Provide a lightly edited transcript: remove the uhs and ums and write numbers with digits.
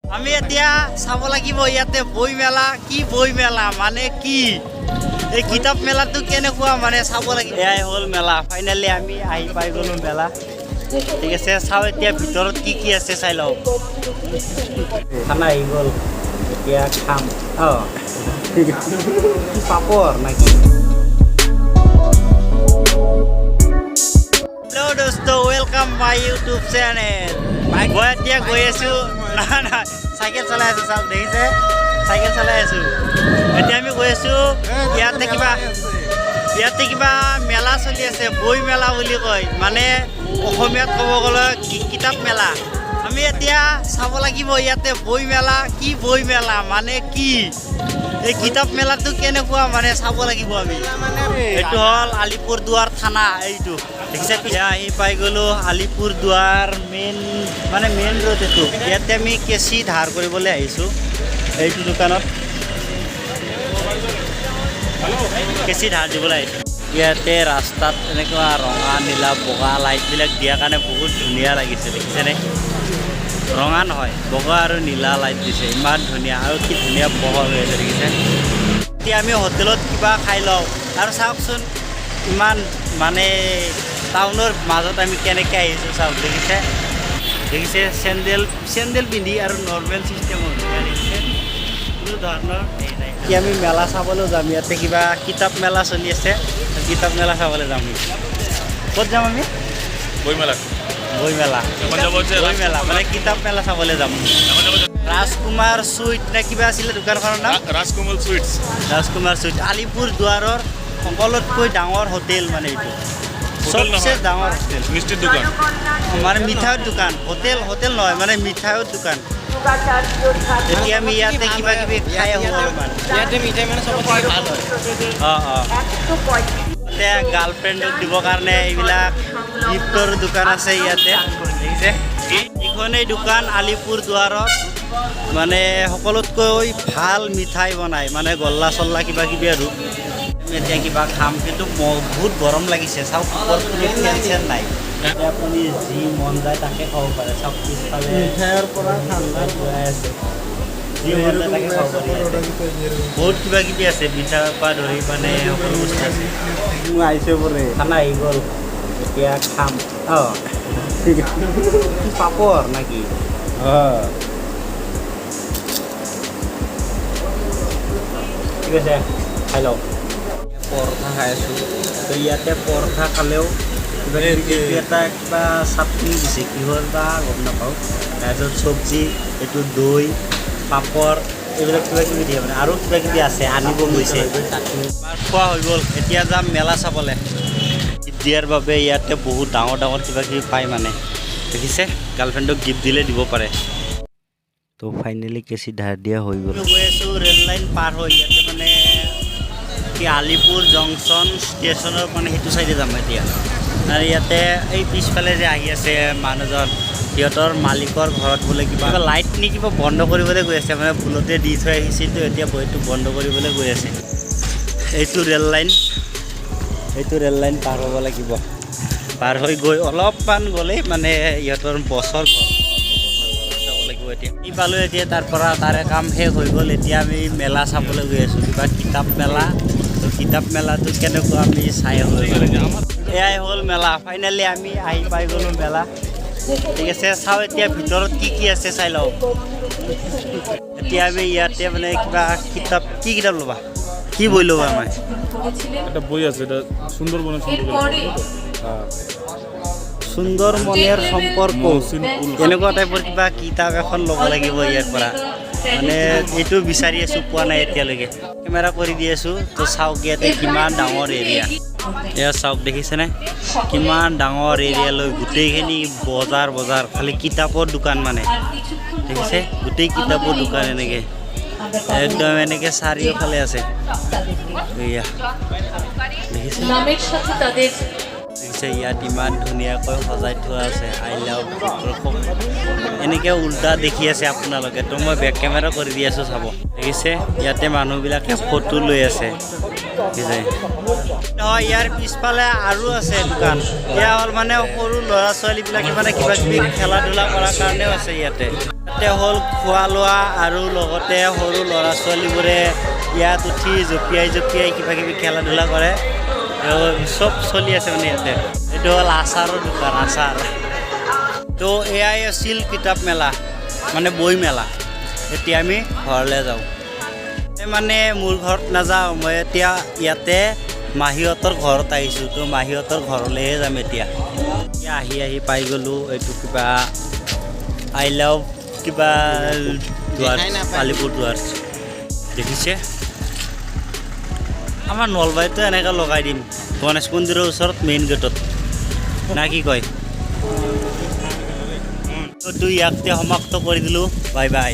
আমি এতিয়া চাব লাগিব ইয়াতে বই মেলা কি বই মেলা মানে কি এই কিতাপ মেলাটো কেনেকুৱা মানে চাব লাগিব এয়াই হ'ল মেলা ফাইনালি আমি আহি পাই গ'লো মেলা ঠিক আছে চাও এতিয়া ভিতৰত কি আছে চাই লওঁ খানা আহি গ'ল এতিয়া খাম পাপৰ নাকি Hello dosto, welcome my YouTube channel. মই এতিয়া গৈ আছো না সাইকেল চলাই আছো সব দেখিছে সাইকেল চলাই আছো এতিয়া আমি গৈ আছো ইয়াতে কিবা মেলা চলি আছে বই মেলা বুলি কয় মানে অসমীয়াত ক'ব গ'লে কিতাপ মেলা আমি এতিয়া চাব লাগিব ইয়াতে বই মেলা কি বই মেলা মানে কি এই কিতাপ মেলাটো কেনেকুৱা মানে চাব লাগিব আমি এইটো হ'ল আলিপুৰদুৱাৰ থানা এইটো দেখিছে পিছে আহি পাই গ'লো আলিপুৰদুৱাৰ মেইন ৰোড এইটো ইয়াতে আমি কেঁচি ধাৰ কৰিবলৈ আহিছোঁ এইটো দোকানত কেঁচি ধাৰ দিবলৈ আহিছোঁ ইয়াতে ৰাস্তাত এনেকুৱা ৰঙা নীলা বগা লাইটবিলাক দিয়াৰ কাৰণে বহুত ধুনীয়া লাগিছে দেখিছেনে ৰঙা নহয় বগা আৰু নীলা লাইট দিছে ইমান ধুনীয়া আৰু কি ধুনীয়া বহল হৈ আছে দেখিছে এতিয়া আমি হোটেলত কিবা খাই লওঁ আৰু চাওকচোন ইমান মানে টাউনৰ মাজত আমি কেনেকৈ আহিছোঁ চাওক দেখিছে চেণ্ডেল পিন্ধি আৰু নৰ্মেল ছিষ্টেমত দেখিছে কোনো ধৰণৰ এতিয়া আমি মেলা চাবলৈ যাম ইয়াতে কিবা কিতাপ মেলা চলি আছে কিতাপ মেলা চাবলৈ যাম ক'ত যাম আমি বই মেলা মানে কিতাপ মেলা চাবলৈ যাম ৰাজকুমাৰ চুইট নে কিবা আছিলে দোকানখনৰ নাম ৰাজকুমাৰ চুইটছ আলিপুৰদুৱাৰৰ সকলোতকৈ ডাঙৰ হোটেল মানে এইটো চবচে ডাঙৰ হোটেল মিষ্টিৰ দোকান মানে মিঠাইৰ দোকান হোটেল নহয় মানে মিঠাইৰ দোকান এতিয়া আমি ইয়াতে কিবা কিবি খাই আহোঁ অলপমান ইয়াতে মিঠাই মানে চবতকৈ ভাল হয় ইয়াতে গাৰ্লফ্ৰেণ্ডক দিবৰ কাৰণে এইবিলাক গিফ্টৰ দোকান আছে ইয়াতে দেখিছে এইখনেই দোকান আলিপুৰদুৱাৰত মানে সকলোতকৈ ভাল মিঠাই বনায় মানে গল্লা চল্লা কিবা কিবি আৰু এতিয়া কিবা খাম কিন্তু বহুত গৰম লাগিছে চাওক ওপৰত কোনো ফেন চেন নাই এতিয়া আপুনি যি মন যায় তাকে খাব পাৰে চাওক পিছফালে মিঠাইৰ পৰা ঠাণ্ডা গৈ আছে যি মন যায় তাকে খাব পাৰি বহুত কিবা কিবি আছে মিঠাইৰ পৰা ধৰি মানে সকলো বস্তু আছে মই আহিছোঁ বোলে খানা আহি গ'ল এতিয়া খাম পাপৰ নাকি ঠিক আছে খাই লওক পৰঠা খাই আছোঁ তো ইয়াতে পৰঠা খালেও কিবা চাটনি দিছে কিহৰ বা গম নাপাওঁ তাৰপিছত চব্জি এইটো দৈ পাপৰ এইবিলাক কিবা কিবি দিয়ে মানে আৰু কিবা কিবি আছে আনিব গৈছে খোৱা হৈ গ'ল এতিয়া যাম মেলা চাবলৈ গিফ্ট দিয়াৰ বাবে ইয়াতে বহুত ডাঙৰ কিবা কিবি পায় মানে দেখিছে গাৰ্লফ্ৰেণ্ডক গিফ্ট দিলে দিব পাৰে তো ফাইনেলি কেঁচি ধাৰ দিয়া হৈ গ'ল গৈ আছোঁ ৰেল লাইন পাৰ হৈ ইয়াতে মানে কি আলিপুৰ জংচন ষ্টেচনৰ মানে সেইটো চাইডে যাম এতিয়া আৰু ইয়াতে এই পিছফালে যে আহি আছে মানুহজন সিহঁতৰ মালিকৰ ঘৰত বোলে কিবা লাইট নি কিবা বন্ধ কৰিবলৈ গৈ আছে মানে ভুলতে দি থৈ আহিছিলোঁ এতিয়া বৈটো বন্ধ কৰিবলৈ গৈ আছে এইটো ৰেল লাইন পাৰ হ'ব লাগিব পাৰ হৈ গৈ অলপমান গ'লেই মানে ইহঁতৰ বছৰ ঘৰ যাব লাগিব এতিয়া কি পালোঁ এতিয়া তাৰ পৰা তাৰে কাম শেষ হৈ গ'ল এতিয়া আমি মেলা চাবলৈ গৈ আছোঁ কিবা কিতাপ মেলাটো কেনেকুৱা আমি চাই হৈ এয়াই হ'ল মেলা ফাইনেলি আমি আহি পাই গ'লোঁ মেলা ঠিক আছে চাওঁ এতিয়া ভিতৰত কি আছে চাই লওঁ এতিয়া আমি ইয়াতে মানে কিবা কিতাপ ল'বা কি বই ল'বা আমাৰ এটা বই আছে এটা সুন্দৰমনেৰ সম্পৰ্ক এনেকুৱা টাইপৰ কিবা কিতাপ এখন ল'ব লাগিব ইয়াৰ পৰা মানে এইটো বিচাৰি আছোঁ পোৱা নাই এতিয়ালৈকে কেমেৰা কৰি দি আছোঁ তো চাওক ইয়াতে কিমান ডাঙৰ এৰিয়া এয়া চাওক দেখিছেনে কিমান ডাঙৰ এৰিয়ালৈ গোটেইখিনি বজাৰ খালি কিতাপৰ দোকান মানে দেখিছে গোটেই কিতাপৰ দোকান এনেকৈ একদম এনেকৈ চাৰিওফালে আছে এয়া দেখিছে দেখিছে ইয়াত ইমান ধুনীয়াকৈ সজাই থোৱা আছে আই লাভ দৰ্শক এনেকৈ উল্টা দেখি আছে আপোনালোকে তো মই বেক কেমেৰা কৰি দি আছোঁ চাব দেখিছে ইয়াতে মানুহবিলাকে ফটো লৈ আছে দেখিছে নহয় ইয়াৰ পিছফালে আৰু আছে দোকান এয়া হ'ল মানে সৰু ল'ৰা ছোৱালীবিলাকে মানে কিবা কিবি খেলা ধূলা কৰাৰ কাৰণেও আছে ইয়াতে হ'ল খোৱা লোৱা আৰু লগতে সৰু ল'ৰা ছোৱালীবোৰে ইয়াত উঠি জঁপিয়াই জঁপিয়াই কিবা কিবি খেলা ধূলা কৰে আৰু চব চলি আছে মানে ইয়াতে এইটো হ'ল আচাৰৰ দোকান আচাৰ তো এয়াই আছিল কিতাপ মেলা মানে বই মেলা এতিয়া আমি ঘৰলৈ যাওঁ মানে মোৰ ঘৰত নাযাওঁ মই এতিয়া ইয়াতে মাহীহঁতৰ ঘৰত আহিছোঁ তো মাহীহঁতৰ ঘৰলৈহে যাম এতিয়া আহি পাই গ'লোঁ এইটো কিবা আই লাভ কিবা দুৱাৰ আলিপুৰ দুৱাৰ দেখিছে আমাৰ নলবাৰীতো এনেকৈ লগাই দিম গণেশ মন্দিৰৰ ওচৰত মেইন গেটত না কি কয় তো ইয়াতে সমাপ্ত কৰি দিলোঁ বাই বাই